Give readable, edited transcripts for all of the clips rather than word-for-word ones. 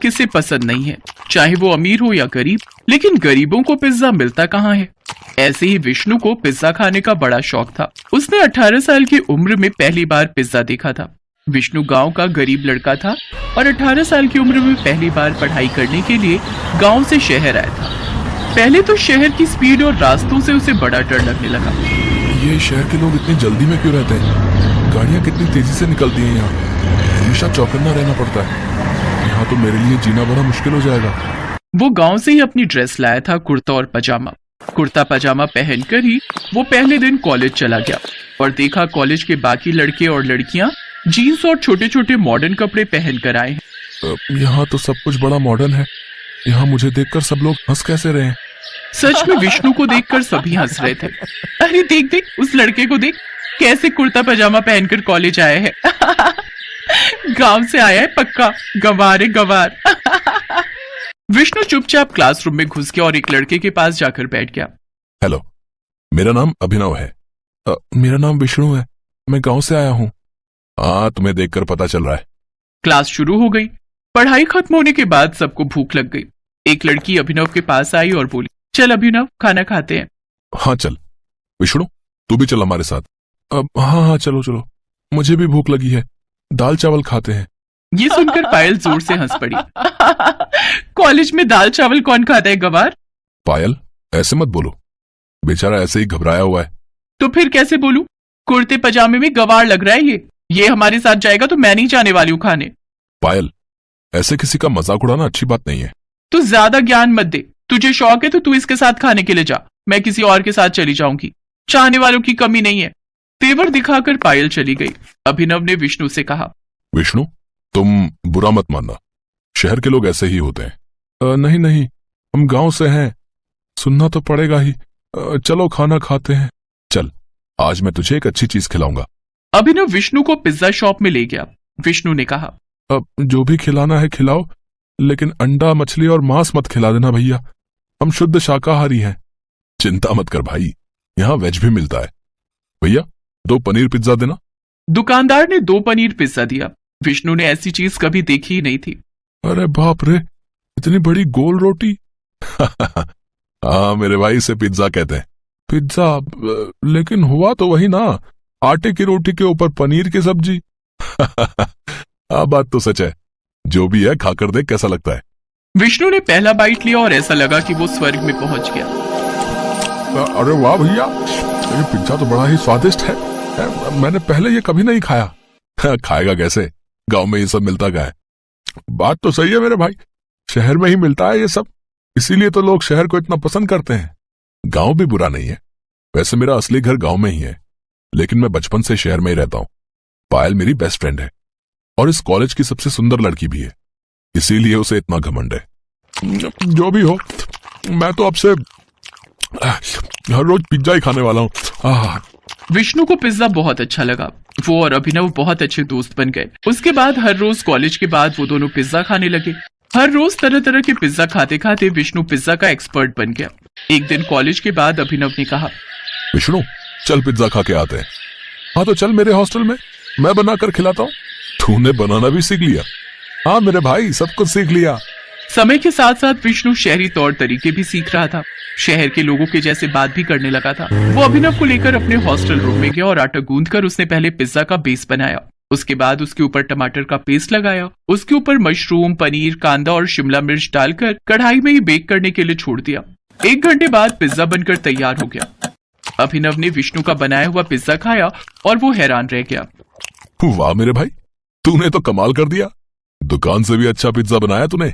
किसे पसंद नहीं है, चाहे वो अमीर हो या गरीब। लेकिन गरीबों को पिज्जा मिलता कहाँ है। ऐसे ही विष्णु को पिज्जा खाने का बड़ा शौक था। उसने 18 साल की उम्र में पहली बार पिज्जा देखा था। विष्णु गांव का गरीब लड़का था और 18 साल की उम्र में पहली बार पढ़ाई करने के लिए गांव से शहर आया था। पहले तो शहर की स्पीड और रास्तों से उसे बड़ा डर लगने लगा। ये शहर के लोग इतनी जल्दी में क्यों रहते हैं? गाड़ियाँ कितनी तेजी से निकलती हैं यहाँ। हमेशा चौकन्ना रहना पड़ता है। यहाँ तो मेरे लिए जीना बड़ा मुश्किल हो जाएगा। वो गांव से ही अपनी ड्रेस लाया था, कुर्ता और पजामा। कुर्ता पजामा पहनकर ही वो पहले दिन कॉलेज चला गया और देखा कॉलेज के बाकी लड़के और लड़कियां जीन्स और छोटे छोटे मॉडर्न कपड़े पहन कर आए हैं। यहाँ तो सब कुछ बड़ा मॉडर्न है। यहाँ मुझे देखकर सब लोग हंस कैसे रहे हैं? सच में विष्णु को देखकर सभी हंस रहे थे। अरे देख देख, उस लड़के को देख, कैसे कुर्ता पजामा पहनकर कॉलेज आया है। गांव से आया है पक्का, गंवार है गंवार। विष्णु चुपचाप क्लासरूम में घुस गया और एक लड़के के पास जाकर बैठ गया। हेलो, मेरा नाम अभिनव है। मेरा नाम विष्णु है, मैं गांव से आया हूँ। हाँ, तुम्हें देखकर पता चल रहा है। क्लास शुरू हो गई। पढ़ाई खत्म होने के बाद सबको भूख लग गई। एक लड़की अभिनव के पास आई और बोली, चल अभिनव, खाना खाते हैं। हाँ चल। विष्णु, तू भी चल हमारे साथ। हाँ चलो चलो, मुझे भी भूख लगी है, दाल चावल खाते हैं। ये सुनकर पायल जोर से हंस पड़ी। कॉलेज में दाल चावल कौन खाता है गवार? पायल, ऐसे मत बोलो, बेचारा ऐसे ही घबराया हुआ है। तो फिर कैसे बोलूं? कुर्ते पजामे में गवार लग रहा है ये हमारे साथ जाएगा तो मैं नहीं जाने वाली हूँ खाने। पायल, ऐसे किसी का मजाक उड़ाना अच्छी बात नहीं है। तू ज्यादा ज्ञान मत दे। तुझे शौक है तो तू इसके साथ खाने के लिए जा, मैं किसी और के साथ चली जाऊंगी। चाहने वालों की कमी नहीं है। तेवर दिखाकर पायल चली गई। अभिनव ने विष्णु से कहा, विष्णु, तुम बुरा मत मानना, शहर के लोग ऐसे ही होते हैं। नहीं नहीं, हम गांव से हैं, सुनना तो पड़ेगा ही। चलो खाना खाते हैं। चल, आज मैं तुझे एक अच्छी चीज खिलाऊंगा। अभिनव विष्णु को पिज्जा शॉप में ले गया। विष्णु ने कहा, अब जो भी खिलाना है खिलाओ, लेकिन अंडा, मछली और मांस मत खिला देना भैया, हम शुद्ध शाकाहारी हैं। चिंता मत कर भाई, यहाँ वेज भी मिलता है। भैया, 2 पनीर पिज्जा देना। दुकानदार ने 2 पनीर पिज्जा दिया। विष्णु ने ऐसी चीज कभी देखी ही नहीं थी। अरे बाप रे, इतनी बड़ी गोल रोटी। हाँ मेरे भाई, इसे पिज्जा कहते हैं। पिज्जा? लेकिन हुआ तो वही ना, आटे की रोटी के ऊपर पनीर की सब्जी। हाँ, बात तो सच है। जो भी है, खाकर देख कैसा लगता है। विष्णु ने पहला बाइट लिया और ऐसा लगा कि वो स्वर्ग में पहुंच गया। अरे वाह भैया, ये पिज्जा तो बड़ा ही स्वादिष्ट है। मैंने पहले ये कभी नहीं खाया। खाएगा कैसे, गांव में ये सब मिलता क्या है। बात तो सही है मेरे भाई, शहर में ही मिलता है ये सब, इसीलिए तो लोग शहर को इतना पसंद करते हैं। गांव भी बुरा नहीं है, वैसे मेरा असली घर गांव में ही है, लेकिन मैं बचपन से शहर में ही रहता हूँ। पायल मेरी बेस्ट फ्रेंड है और इस कॉलेज की सबसे सुंदर लड़की भी है, इसीलिए उसे इतना घमंड है। जो भी हो, मैं तो अब से हर रोज पिज्जा ही खाने वाला हूँ। विष्णु को पिज्जा बहुत अच्छा लगा। वो और अभिनव बहुत अच्छे दोस्त बन गए। उसके बाद हर रोज कॉलेज के बाद वो दोनों पिज्जा खाने लगे। हर रोज तरह तरह के पिज्जा खाते खाते विष्णु पिज्जा का एक्सपर्ट बन गया। एक दिन कॉलेज के बाद अभिनव ने कहा, विष्णु, चल पिज्जा खा के आते हैं। हाँ तो चल मेरे हॉस्टल में, मैं बनाकर खिलाता हूँ। तूने बनाना भी सीख लिया? हाँ मेरे भाई, सब कुछ सीख लिया। समय के साथ साथ विष्णु शहरी तौर तरीके भी सीख रहा था। शहर के लोगों के जैसे बात भी करने लगा था। वो अभिनव को लेकर अपने हॉस्टल रूम में गया और आटा गूंथकर उसने पहले पिज्जा का बेस बनाया। उसके बाद उसके ऊपर टमाटर का पेस्ट लगाया। उसके ऊपर मशरूम, पनीर, कांदा और शिमला मिर्च डालकर कढ़ाई में ही बेक करने के लिए छोड़ दिया। 1 घंटे बाद पिज्जा बनकर तैयार हो गया। अभिनव ने विष्णु का बनाया हुआ पिज्जा खाया और वो हैरान रह गया। वाह मेरे भाई, तूने तो कमाल कर दिया। दुकान से भी अच्छा पिज्जा बनाया तूने।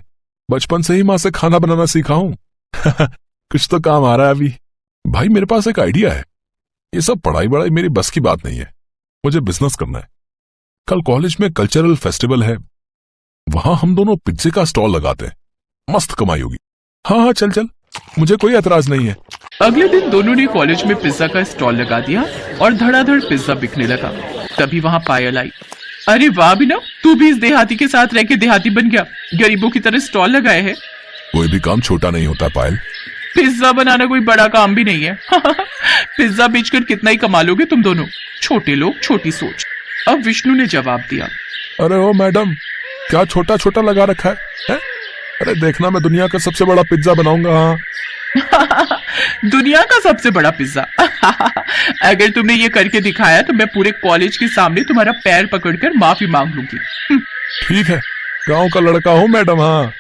बचपन से ही माँ से खाना बनाना सीखा हूँ। कुछ तो काम आ रहा है अभी। भाई मेरे पास एक आइडिया है। ये सब पढ़ाई वढ़ाई मेरी बस की बात नहीं है, मुझे बिजनेस करना है। कल कॉलेज में कल्चरल फेस्टिवल है, वहां हम दोनों पिज्जे का स्टॉल लगाते हैं, मस्त कमाई होगी। हाँ चल चल, मुझे कोई एतराज नहीं है। अगले दिन दोनों ने कॉलेज में पिज्जा का स्टॉल लगा दिया और धड़ाधड़ पिज्जा बिकने लगा। तभी वहां पायल आई। अरे वाह अभिनव, तू भी इस देहाती के साथ रह के देहाती बन गया, गरीबों की तरह स्टॉल लगाए है। कोई भी काम छोटा नहीं होता पायल। पिज्जा बनाना कोई बड़ा काम भी नहीं है। पिज्जा बेचकर कितना ही कमा लोगे तुम दोनों, छोटे लोग, छोटी सोच। अब विष्णु ने जवाब दिया, अरे ओ मैडम, क्या छोटा छोटा लगा रखा है? अरे देखना, मैं दुनिया का सबसे बड़ा पिज्जा बनाऊंगा। हाँ, दुनिया का सबसे बड़ा पिज्जा। अगर तुमने ये करके दिखाया तो मैं पूरे कॉलेज के सामने तुम्हारा पैर पकड़कर माफी मांग लूंगी। ठीक है, गांव का लड़का हूँ मैडम। हाँ,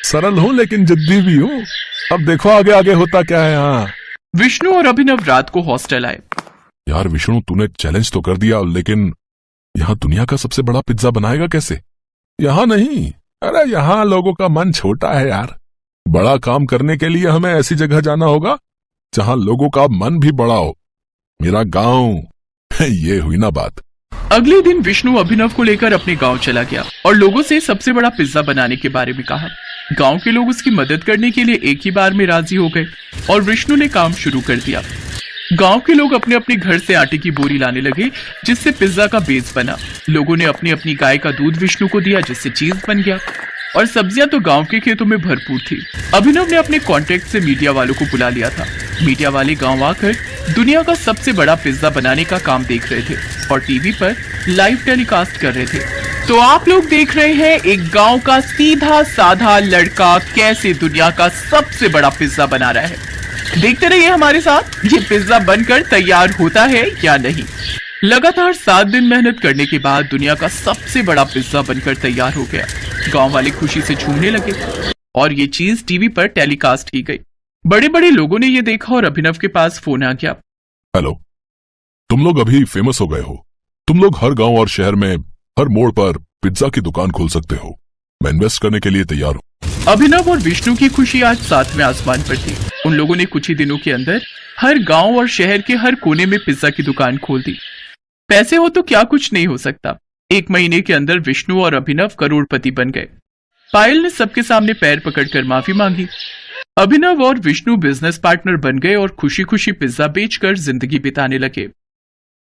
सरल हूँ लेकिन जिद्दी भी हूँ। अब देखो आगे आगे होता क्या है। हाँ विष्णु और अभिनव रात को हॉस्टल आए। यार विष्णु, तूने चैलेंज तो कर दिया, लेकिन यहाँ दुनिया का सबसे बड़ा पिज्जा बनाएगा कैसे? यहाँ नहीं, अरे यहाँ लोगों का मन छोटा है यार। बड़ा काम करने के लिए हमें ऐसी जगह जाना होगा जहाँ लोगों का मन भी बड़ा हो। मेरा गांव। ये हुई ना बात। अगले दिन विष्णु अभिनव को लेकर अपने गांव चला गया और लोगों से सबसे बड़ा पिज्जा बनाने के बारे में कहा। गांव के लोग उसकी मदद करने के लिए एक ही बार में राजी हो गए और विष्णु ने काम शुरू कर दिया। गांव के लोग अपने अपने घर से आटे की बोरी लाने लगे, जिससे पिज्जा का बेस बना। लोगों ने अपनी अपनी गाय का दूध विष्णु को दिया, जिससे चीज बन गया। और सब्जियां तो गांव के खेतों में भरपूर थी। अभिनव ने अपने कॉन्टेक्ट से मीडिया वालों को बुला लिया था। मीडिया वाले गांव आकर दुनिया का सबसे बड़ा पिज्जा बनाने का काम देख रहे थे और टीवी पर लाइव टेलीकास्ट कर रहे थे। तो आप लोग देख रहे हैं एक गांव का सीधा साधा लड़का कैसे दुनिया का सबसे बड़ा पिज्जा बना रहा है। देखते रहिए हमारे साथ, ये पिज्जा बनकर तैयार होता है या नहीं। लगातार 7 दिन मेहनत करने के बाद दुनिया का सबसे बड़ा पिज्जा बनकर तैयार हो गया। गांव वाले खुशी से झूमने लगे और ये चीज टीवी पर टेलीकास्ट की गई। बड़े बड़े लोगों ने ये देखा और अभिनव के पास फोन आ गया। हेलो, तुम लोग अभी फेमस हो गए हो। तुम लोग हर गांव और शहर में हर मोड़ पर पिज्जा की दुकान खोल सकते हो। मैं इन्वेस्ट करने के लिए तैयार हूँ। अभिनव और विष्णु की खुशी आज 7वें आसमान पर थी। उन लोगों ने कुछ ही दिनों के अंदर हर गांव और शहर के हर कोने में पिज्जा की दुकान खोल दी। पैसे हो तो क्या कुछ नहीं हो सकता। 1 महीने के अंदर विष्णु और अभिनव करोड़पति बन गए। पायल ने सबके सामने पैर पकड़कर माफी मांगी। अभिनव और विष्णु बिजनेस पार्टनर बन गए और खुशी खुशी पिज्जा बेचकर जिंदगी बिताने लगे।